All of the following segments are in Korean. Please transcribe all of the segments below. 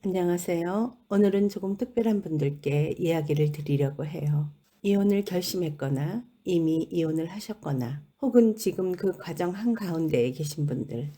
안녕하세요. 오늘은 조금 특별한 분들께 이야기를 드리려고 해요. 이혼을 결심했거나 이미 이혼을 하셨거나 혹은 지금 그 과정 한가운데에 계신 분들,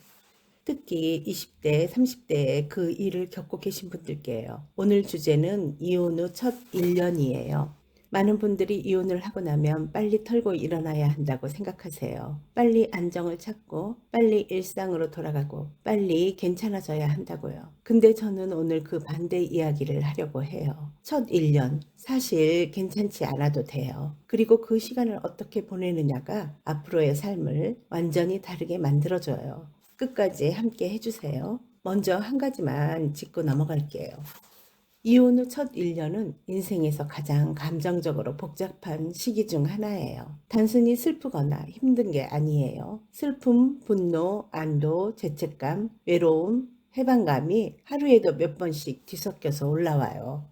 특히 20대, 30대에 그 일을 겪고 계신 분들께요. 오늘 주제는 이혼 후 첫 1년이에요. 많은 분들이 이혼을 하고 나면 빨리 털고 일어나야 한다고 생각하세요. 빨리 안정을 찾고 빨리 일상으로 돌아가고 빨리 괜찮아져야 한다고요. 근데 저는 오늘 그 반대 이야기를 하려고 해요. 첫 1년 사실 괜찮지 않아도 돼요. 그리고 그 시간을 어떻게 보내느냐가 앞으로의 삶을 완전히 다르게 만들어줘요. 끝까지 함께 해주세요. 먼저 한 가지만 짚고 넘어갈게요. 이혼 후 첫 1년은 인생에서 가장 감정적으로 복잡한 시기 중 하나예요. 단순히 슬프거나 힘든 게 아니에요. 슬픔, 분노, 안도, 죄책감, 외로움, 해방감이 하루에도 몇 번씩 뒤섞여서 올라와요.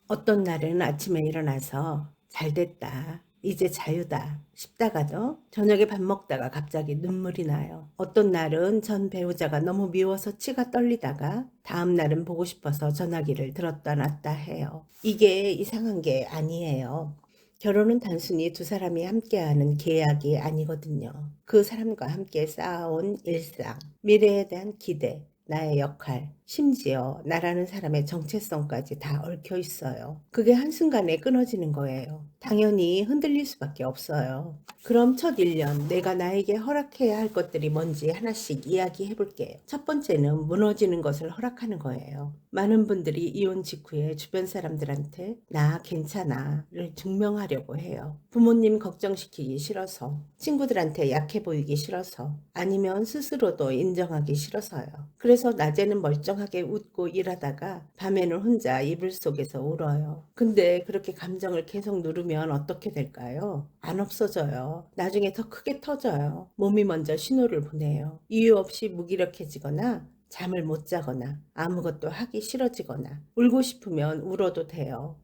어떤 날은 아침에 일어나서 잘 됐다, 이제 자유다 싶다가도 저녁에 밥 먹다가 갑자기 눈물이 나요. 어떤 날은 전 배우자가 너무 미워서 치가 떨리다가 다음 날은 보고 싶어서 전화기를 들었다 놨다 해요. 이게 이상한 게 아니에요. 결혼은 단순히 두 사람이 함께하는 계약이 아니거든요. 그 사람과 함께 쌓아온 일상, 미래에 대한 기대, 나의 역할, 심지어 나라는 사람의 정체성까지 다 얽혀 있어요. 그게 한순간에 끊어지는 거예요. 당연히 흔들릴 수밖에 없어요. 그럼 첫 1년 내가 나에게 허락해야 할 것들이 뭔지 하나씩 이야기해 볼게요. 첫 번째는 무너지는 것을 허락하는 거예요. 많은 분들이 이혼 직후에 주변 사람들한테 나 괜찮아를 증명하려고 해요. 부모님 걱정시키기 싫어서, 친구들한테 약해 보이기 싫어서, 아니면 스스로도 인정하기 싫어서요. 그래서 낮에는 멀쩡하게 웃고 일하다가 밤에는 혼자 이불 속에서 울어요. 근데 그렇게 감정을 계속 누르면 어떻게 될까요? 안 없어져요. 나중에 더 크게 터져요. 몸이 먼저 신호를 보내요. 이유 없이 무기력해지거나 잠을 못 자거나 아무것도 하기 싫어지거나 울고 싶으면 울어도 돼요.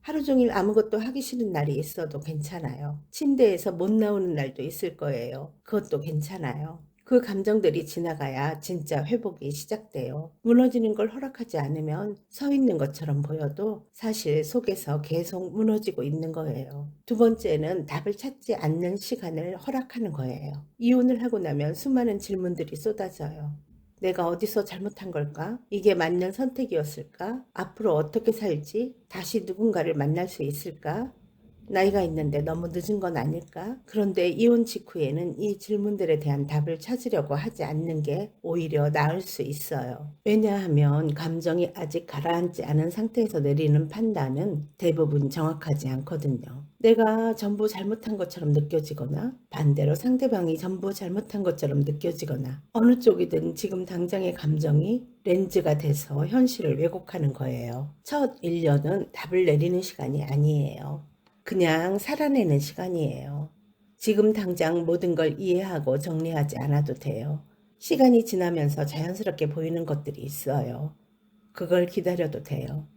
하루 종일 아무것도 하기 싫은 날이 있어도 괜찮아요. 침대에서 못 나오는 날도 있을 거예요. 그것도 괜찮아요. 그 감정들이 지나가야 진짜 회복이 시작돼요. 무너지는 걸 허락하지 않으면 서 있는 것처럼 보여도 사실 속에서 계속 무너지고 있는 거예요. 두 번째는 답을 찾지 않는 시간을 허락하는 거예요. 이혼을 하고 나면 수많은 질문들이 쏟아져요. 내가 어디서 잘못한 걸까? 이게 맞는 선택이었을까? 앞으로 어떻게 살지? 다시 누군가를 만날 수 있을까? 나이가 있는데 너무 늦은 건 아닐까? 그런데 이혼 직후에는 이 질문들에 대한 답을 찾으려고 하지 않는 게 오히려 나을 수 있어요. 왜냐하면 감정이 아직 가라앉지 않은 상태에서 내리는 판단은 대부분 정확하지 않거든요. 내가 전부 잘못한 것처럼 느껴지거나 반대로 상대방이 전부 잘못한 것처럼 느껴지거나 어느 쪽이든 지금 당장의 감정이 렌즈가 돼서 현실을 왜곡하는 거예요. 첫 1년은 답을 내리는 시간이 아니에요. 그냥 살아내는 시간이에요. 지금 당장 모든 걸 이해하고 정리하지 않아도 돼요. 시간이 지나면서 자연스럽게 보이는 것들이 있어요. 그걸 기다려도 돼요.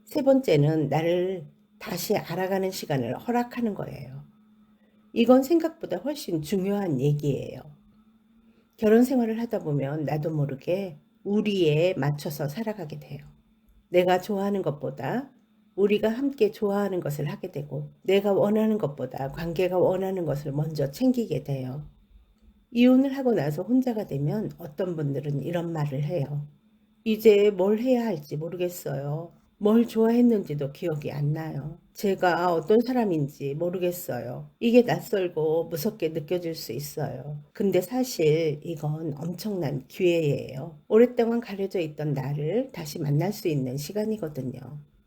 세 번째는 나를 다시 알아가는 시간을 허락하는 거예요. 이건 생각보다 훨씬 중요한 얘기예요. 결혼 생활을 하다 보면 나도 모르게 우리에 맞춰서 살아가게 돼요. 내가 좋아하는 것보다 우리가 함께 좋아하는 것을 하게 되고 내가 원하는 것보다 관계가 원하는 것을 먼저 챙기게 돼요. 이혼을 하고 나서 혼자가 되면 어떤 분들은 이런 말을 해요. 이제 뭘 해야 할지 모르겠어요. 뭘 좋아했는지도 기억이 안 나요. 제가 어떤 사람인지 모르겠어요. 이게 낯설고 무섭게 느껴질 수 있어요. 근데 사실 이건 엄청난 기회예요. 오랫동안 가려져 있던 나를 다시 만날 수 있는 시간이거든요.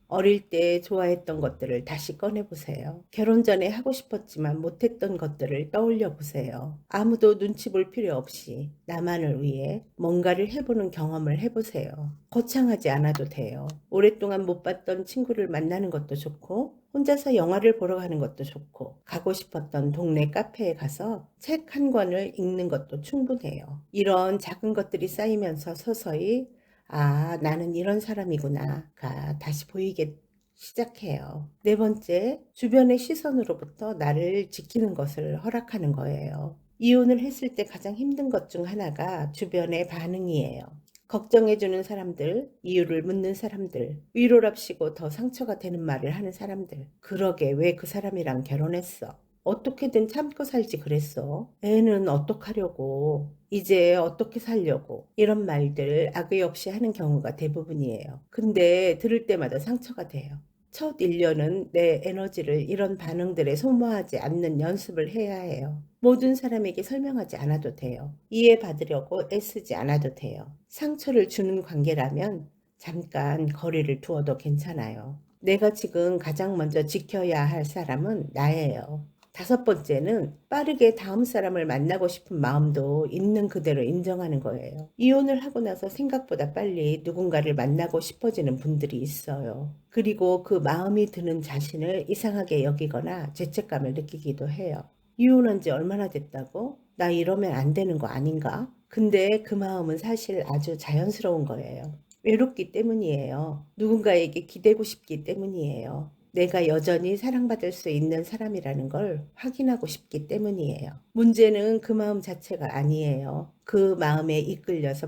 어릴 때 좋아했던 것들을 다시 꺼내보세요. 결혼 전에 하고 싶었지만 못했던 것들을 떠올려 보세요. 아무도 눈치 볼 필요 없이 나만을 위해 뭔가를 해보는 경험을 해보세요. 거창하지 않아도 돼요. 오랫동안 못 봤던 친구를 만나는 것도 좋고, 혼자서 영화를 보러 가는 것도 좋고, 가고 싶었던 동네 카페에 가서 책 한 권을 읽는 것도 충분해요. 이런 작은 것들이 쌓이면서 서서히 아, 나는 이런 사람이구나가 다시 보이게 시작해요. 네 번째, 주변의 시선으로부터 나를 지키는 것을 허락하는 거예요. 이혼을 했을 때 가장 힘든 것 중 하나가 주변의 반응이에요. 걱정해주는 사람들, 이유를 묻는 사람들, 위로랍시고 더 상처가 되는 말을 하는 사람들. 그러게 왜 그 사람이랑 결혼했어? 어떻게든 참고 살지 그랬어. 애는 어떡하려고. 이제 어떻게 살려고. 이런 말들 악의 없이 하는 경우가 대부분이에요. 근데 들을 때마다 상처가 돼요. 첫 1년은 내 에너지를 이런 반응들에 소모하지 않는 연습을 해야 해요. 모든 사람에게 설명하지 않아도 돼요. 이해받으려고 애쓰지 않아도 돼요. 상처를 주는 관계라면 잠깐 거리를 두어도 괜찮아요. 내가 지금 가장 먼저 지켜야 할 사람은 나예요. 5번째는 빠르게 다음 사람을 만나고 싶은 마음도 있는 그대로 인정하는 거예요. 이혼을 하고 나서 생각보다 빨리 누군가를 만나고 싶어지는 분들이 있어요. 그리고 그 마음이 드는 자신을 이상하게 여기거나 죄책감을 느끼기도 해요. 이혼한 지 얼마나 됐다고? 나 이러면 안 되는 거 아닌가? 근데 그 마음은 사실 아주 자연스러운 거예요. 외롭기 때문이에요. 누군가에게 기대고 싶기 때문이에요. 내가 여전히 사랑받을 수 있는 사람이라는 걸 확인하고 싶기 때문이에요. 문제는 그 마음 자체가 아니에요. 그 마음에 이끌려서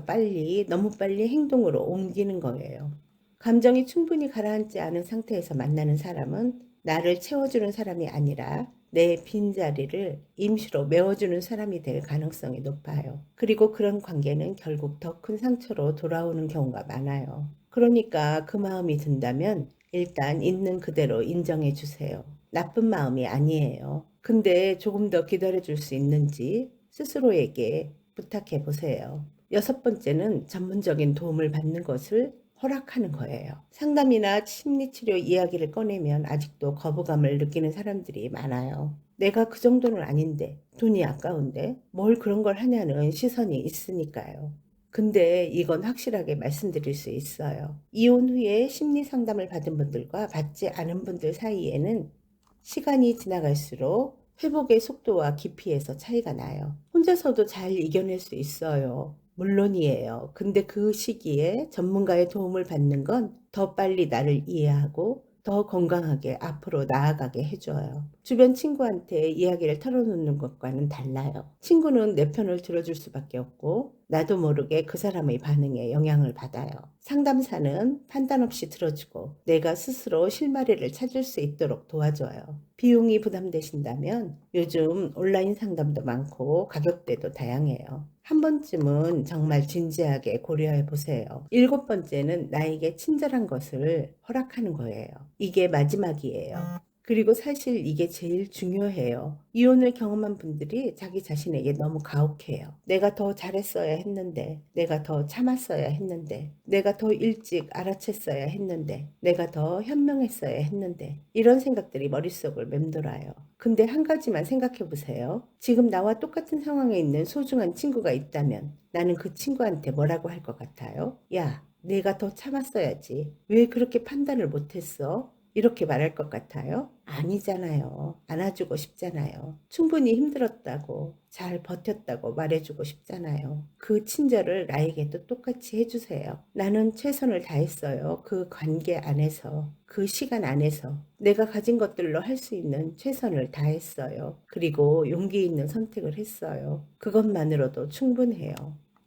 너무 빨리 행동으로 옮기는 거예요. 감정이 충분히 가라앉지 않은 상태에서 만나는 사람은 나를 채워주는 사람이 아니라 내 빈자리를 임시로 메워주는 사람이 될 가능성이 높아요. 그리고 그런 관계는 결국 더 큰 상처로 돌아오는 경우가 많아요. 그러니까 그 마음이 든다면 일단 있는 그대로 인정해 주세요. 나쁜 마음이 아니에요. 근데 조금 더 기다려 줄 수 있는지 스스로에게 부탁해 보세요. 6번째는 전문적인 도움을 받는 것을 허락하는 거예요. 상담이나 심리치료 이야기를 꺼내면 아직도 거부감을 느끼는 사람들이 많아요. 내가 그 정도는 아닌데, 돈이 아까운데, 뭘 그런 걸 하냐는 시선이 있으니까요. 근데 이건 확실하게 말씀드릴 수 있어요. 이혼 후에 심리 상담을 받은 분들과 받지 않은 분들 사이에는 시간이 지나갈수록 회복의 속도와 깊이에서 차이가 나요. 혼자서도 잘 이겨낼 수 있어요. 물론이에요. 근데 그 시기에 전문가의 도움을 받는 건 더 빨리 나를 이해하고 더 건강하게 앞으로 나아가게 해줘요. 주변 친구한테 이야기를 털어놓는 것과는 달라요. 친구는 내 편을 들어줄 수밖에 없고 나도 모르게 그 사람의 반응에 영향을 받아요. 상담사는 판단 없이 들어주고 내가 스스로 실마리를 찾을 수 있도록 도와줘요. 비용이 부담되신다면 요즘 온라인 상담도 많고 가격대도 다양해요. 한 번쯤은 정말 진지하게 고려해 보세요. 7번째는 나에게 친절한 것을 허락하는 거예요. 이게 마지막이에요. 그리고 사실 이게 제일 중요해요. 이혼을 경험한 분들이 자기 자신에게 너무 가혹해요. 내가 더 잘했어야 했는데, 내가 더 참았어야 했는데, 내가 더 일찍 알아챘어야 했는데, 내가 더 현명했어야 했는데, 이런 생각들이 머릿속을 맴돌아요. 근데 한 가지만 생각해 보세요. 지금 나와 똑같은 상황에 있는 소중한 친구가 있다면 나는 그 친구한테 뭐라고 할 것 같아요? 야, 내가 더 참았어야지. 왜 그렇게 판단을 못했어? 이렇게 말할 것 같아요? 아니잖아요. 안아주고 싶잖아요. 충분히 힘들었다고, 잘 버텼다고 말해주고 싶잖아요. 그 친절을 나에게도 똑같이 해주세요. 나는 최선을 다했어요. 그 관계 안에서, 그 시간 안에서 내가 가진 것들로 할 수 있는 최선을 다했어요. 그리고 용기 있는 선택을 했어요. 그것만으로도 충분해요.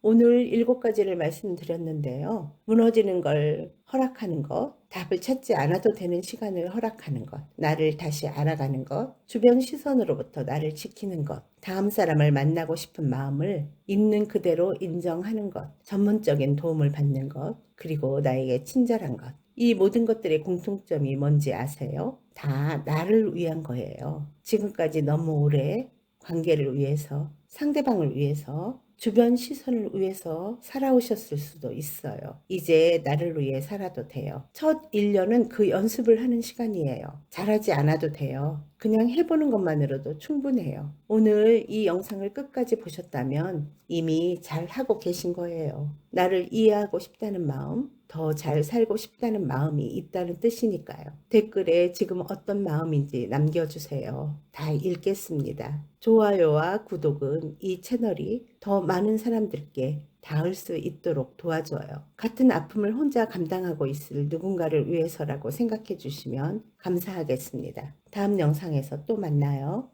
오늘 7가지를 말씀드렸는데요. 무너지는 걸 허락하는 것, 답을 찾지 않아도 되는 시간을 허락하는 것, 나를 다시 알아가는 것, 주변 시선으로부터 나를 지키는 것, 다음 사람을 만나고 싶은 마음을 있는 그대로 인정하는 것, 전문적인 도움을 받는 것, 그리고 나에게 친절한 것. 이 모든 것들의 공통점이 뭔지 아세요? 다 나를 위한 거예요. 지금까지 너무 오래 관계를 위해서, 상대방을 위해서, 주변 시선을 위해서 살아오셨을 수도 있어요. 이제 나를 위해 살아도 돼요. 첫 1년은 그 연습을 하는 시간이에요. 잘하지 않아도 돼요. 그냥 해보는 것만으로도 충분해요. 오늘 이 영상을 끝까지 보셨다면 이미 잘 하고 계신 거예요. 나를 이해하고 싶다는 마음, 더 잘 살고 싶다는 마음이 있다는 뜻이니까요. 댓글에 지금 어떤 마음인지 남겨주세요. 다 읽겠습니다. 좋아요와 구독은 이 채널이 더 많은 사람들께 닿을 수 있도록 도와줘요. 같은 아픔을 혼자 감당하고 있을 누군가를 위해서라고 생각해 주시면 감사하겠습니다. 다음 영상에서 또 만나요.